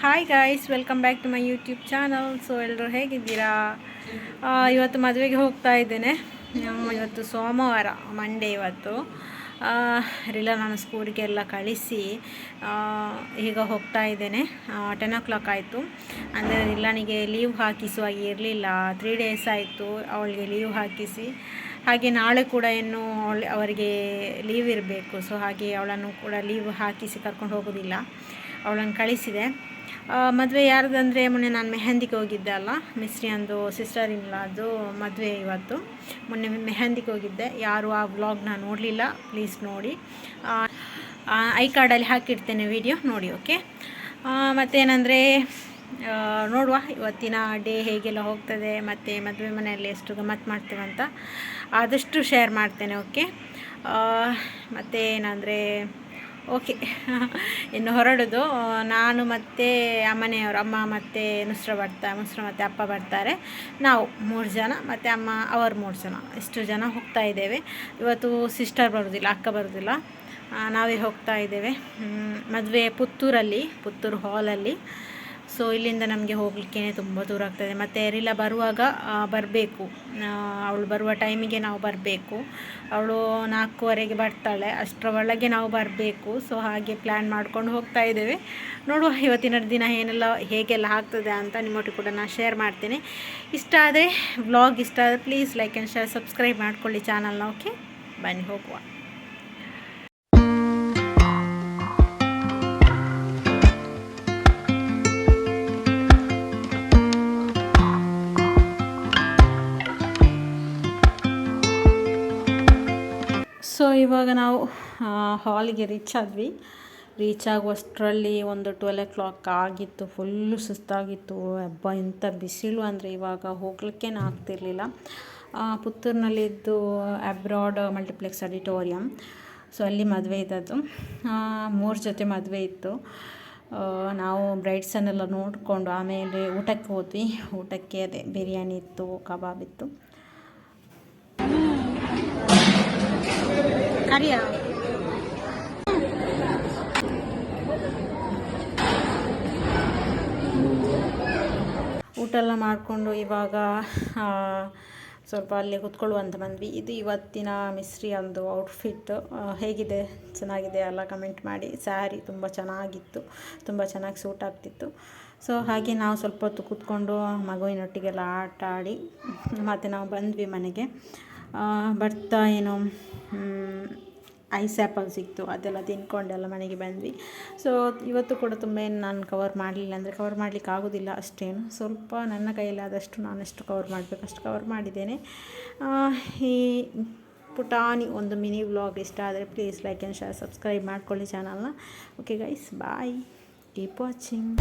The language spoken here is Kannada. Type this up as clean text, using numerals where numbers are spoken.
Hi guys, welcome back to my YouTube channel. So ಎಲ್ಲರೂ ಹೇಗಿದ್ದೀರಾ? ಇವತ್ತು ಮದುವೆಗೆ ಹೋಗ್ತಾ ಇದ್ದೇನೆ. ಇವತ್ತು ಸೋಮವಾರ, ಮಂಡೇ ಇವತ್ತು. ಇಲ್ಲ, ನಾನು ಸ್ಕೂಲಿಗೆಲ್ಲ ಕಳಿಸಿ ಈಗ ಹೋಗ್ತಾ ಇದ್ದೇನೆ. 10 o'clock ಆಯಿತು. ಅಂದರೆ ರಿಲ್ಲನಿಗೆ ಲೀವ್ ಹಾಕಿಸುವಾಗಿ ಇರಲಿಲ್ಲ. 3 days ಆಯಿತು ಅವಳಿಗೆ ಲೀವ್ ಹಾಕಿಸಿ. ಹಾಗೆ ನಾಳೆ ಕೂಡ ಇನ್ನೂ ಅವರಿಗೆ ಲೀವ್ ಇರಬೇಕು. ಸೊ ಹಾಗೆ ಅವಳನ್ನು ಕೂಡ ಲೀವ್ ಹಾಕಿಸಿ ಕರ್ಕೊಂಡು ಹೋಗೋದಿಲ್ಲ, ಅವಳನ್ನು ಕಳಿಸಿದೆ. ಮದುವೆ ಯಾರ್ದಂದರೆ, ಮೊನ್ನೆ ನಾನು ಮೆಹಂದಿಗೆ ಹೋಗಿದ್ದೆ ಅಲ್ಲ, ಮಿಸ್ರಿ ಅಂದು ಸಿಸ್ಟರ್ ಇನ್ಲಾದು ಮದುವೆ ಇವತ್ತು. ಮೊನ್ನೆ ಮೆಹಂದಿಗೆ ಹೋಗಿದ್ದೆ. ಯಾರು ಆ ವ್ಲಾಗ್ನ ನೋಡಲಿಲ್ಲ, ಪ್ಲೀಸ್ ನೋಡಿ. ಐ ಕಾರ್ಡಲ್ಲಿ ಹಾಕಿಡ್ತೇನೆ, ವಿಡಿಯೋ ನೋಡಿ, ಓಕೆ. ಮತ್ತೇನೆಂದರೆ, ನೋಡುವ ಇವತ್ತಿನ ಡೇ ಹೇಗೆಲ್ಲ ಹೋಗ್ತದೆ, ಮತ್ತು ಮದುವೆ ಮನೆಯಲ್ಲಿ ಎಷ್ಟು ಗಮ್ಮತ್ತು ಮಾಡ್ತೇವೆ ಅಂತ ಆದಷ್ಟು ಶೇರ್ ಮಾಡ್ತೇನೆ, ಓಕೆ. ಮತ್ತೇನೆಂದರೆ, ಓಕೆ, ಇನ್ನು ಹೊರಡೋದು. ನಾನು ಮತ್ತು ಅಮ್ಮನೆಯವರು, ಅಮ್ಮ ಮತ್ತು ನುಸ್ರ ಮತ್ತು ಅಪ್ಪ ಬರ್ತಾರೆ. ನಾವು 3 ಜನ, ಮತ್ತು ಅಮ್ಮ ಅವರು 3 ಜನ, ಇಷ್ಟು ಜನ ಹೋಗ್ತಾ ಇದ್ದೇವೆ. ಇವತ್ತು ಸಿಸ್ಟರ್ ಬರೋದಿಲ್ಲ, ಅಕ್ಕ ಬರೋದಿಲ್ಲ, ನಾವೇ ಹೋಗ್ತಾ ಇದ್ದೇವೆ. ಮದುವೆ ಪುತ್ತೂರು ಹಾಲಲ್ಲಿ. ಸೊ ಇಲ್ಲಿಂದ ನಮಗೆ ಹೋಗಲಿಕ್ಕೆ ತುಂಬ ದೂರ ಆಗ್ತದೆ. ಮತ್ತು ರಿಲ್ಲ ಬರುವಾಗ ಬರಬೇಕು, ಅವಳು ಬರುವ ಟೈಮಿಗೆ ನಾವು ಬರಬೇಕು. ಅವಳು 4:15 ಬರ್ತಾಳೆ, ಅಷ್ಟರ ಒಳಗೆ ನಾವು ಬರಬೇಕು. ಸೊ ಹಾಗೆ ಪ್ಲ್ಯಾನ್ ಮಾಡ್ಕೊಂಡು ಹೋಗ್ತಾ ಇದ್ದೇವೆ. ನೋಡುವ ಇವತ್ತಿನ ದಿನ ಹೇಗೆಲ್ಲ ಆಗ್ತದೆ ಅಂತ ನಿಮ್ಮೊಟ್ಟಿಗೆ ಕೂಡ ನಾನು ಶೇರ್ ಮಾಡ್ತೇನೆ. ವ್ಲಾಗ್ ಇಷ್ಟ ಆದರೆ please like and share, subscribe ಮಾಡ್ಕೊಳ್ಳಿ ಚಾನಲ್ನ, ಓಕೆ. ಬನ್ನಿ ಹೋಗುವ. ಸೊ ಇವಾಗ ನಾವು ಹಾಲಿಗೆ ರೀಚ್ ಆಗುವಷ್ಟರಲ್ಲಿ ಒಂದು 12 o'clock ಆಗಿತ್ತು. ಫುಲ್ಲು ಸುಸ್ತಾಗಿತ್ತು. ಹಬ್ಬ ಎಂಥ ಬಿಸಿಲು ಅಂದರೆ ಇವಾಗ ಹೋಗಲಿಕ್ಕೆ ಆಗ್ತಿರ್ಲಿಲ್ಲ. ಪುತ್ತೂರಿನಲ್ಲಿದ್ದು ಅಬ್ರಾಡ್ ಮಲ್ಟಿಪ್ಲೆಕ್ಸ್ ಆಡಿಟೋರಿಯಂ. ಸೊ ಅಲ್ಲಿ ಮದುವೆ ಇದ್ದದ್ದು. 3 ಜೊತೆ ಮದುವೆ ಇತ್ತು. ನಾವು ಬ್ರೈಡ್ಸನ್ನೆಲ್ಲ ನೋಡಿಕೊಂಡು ಆಮೇಲೆ ಊಟಕ್ಕೆ ಹೋದ್ವಿ. ಊಟಕ್ಕೆ ಅದೇ ಬಿರಿಯಾನಿ ಇತ್ತು, ಕಬಾಬ್ ಇತ್ತು. ಊಟ ಎಲ್ಲ ಮಾಡಿಕೊಂಡು ಇವಾಗ ಸ್ವಲ್ಪ ಅಲ್ಲಿ ಕೂತ್ಕೊಳ್ಳುವಂತ ಬಂದ್ವಿ. ಇದು ಇವತ್ತಿನ ಮಿಸ್ರಿ ಒಂದು ಔಟ್ಫಿಟ್. ಹೇಗಿದೆ, ಚೆನ್ನಾಗಿದೆ ಅಲ್ಲ? ಕಮೆಂಟ್ ಮಾಡಿ. ಸ್ಯಾರಿ ತುಂಬ ಚೆನ್ನಾಗಿತ್ತು, ತುಂಬ ಚೆನ್ನಾಗಿ ಸೂಟ್ ಆಗ್ತಿತ್ತು. ಸೊ ಹಾಗೆ ನಾವು ಸ್ವಲ್ಪ ಹೊತ್ತು ಕೂತ್ಕೊಂಡು ಮಗುವಿನೊಟ್ಟಿಗೆಲ್ಲ ಆಟ ಆಡಿ ಮತ್ತು ನಾವು ಬಂದ್ವಿ ಮನೆಗೆ. ಬರ್ತಾ ಐಸ್ ಆ್ಯಪಲ್ ಸಿಕ್ತು, ಅದೆಲ್ಲ ತಿನ್ಕೊಂಡೆಲ್ಲ ಮನೆಗೆ ಬಂದ್ವಿ. ಸೊ ಇವತ್ತು ಕೂಡ ತುಂಬ ಏನು ನಾನು ಕವರ್ ಮಾಡಲಿಲ್ಲ, ಅಂದರೆ ಕವರ್ ಮಾಡಲಿಕ್ಕೆ ಆಗೋದಿಲ್ಲ ಅಷ್ಟೇನು. ಸ್ವಲ್ಪ ನನ್ನ ಕೈಯಲ್ಲಾದಷ್ಟು ನಾನೆಷ್ಟು ಕವರ್ ಮಾಡಬೇಕು ಅಷ್ಟು ಕವರ್ ಮಾಡಿದ್ದೇನೆ. ಈ ಪುಟಾಣಿ ಒಂದು ಮಿನಿ ವ್ಲಾಗ್ ಇಷ್ಟ ಆದರೆ please like and share, subscribe ಮಾಡ್ಕೊಳ್ಳಿ ಚಾನಲ್ನ, ಓಕೆ ಗೈಸ್. ಬಾಯ್, ಕೀಪ್ ವಾಚಿಂಗ್.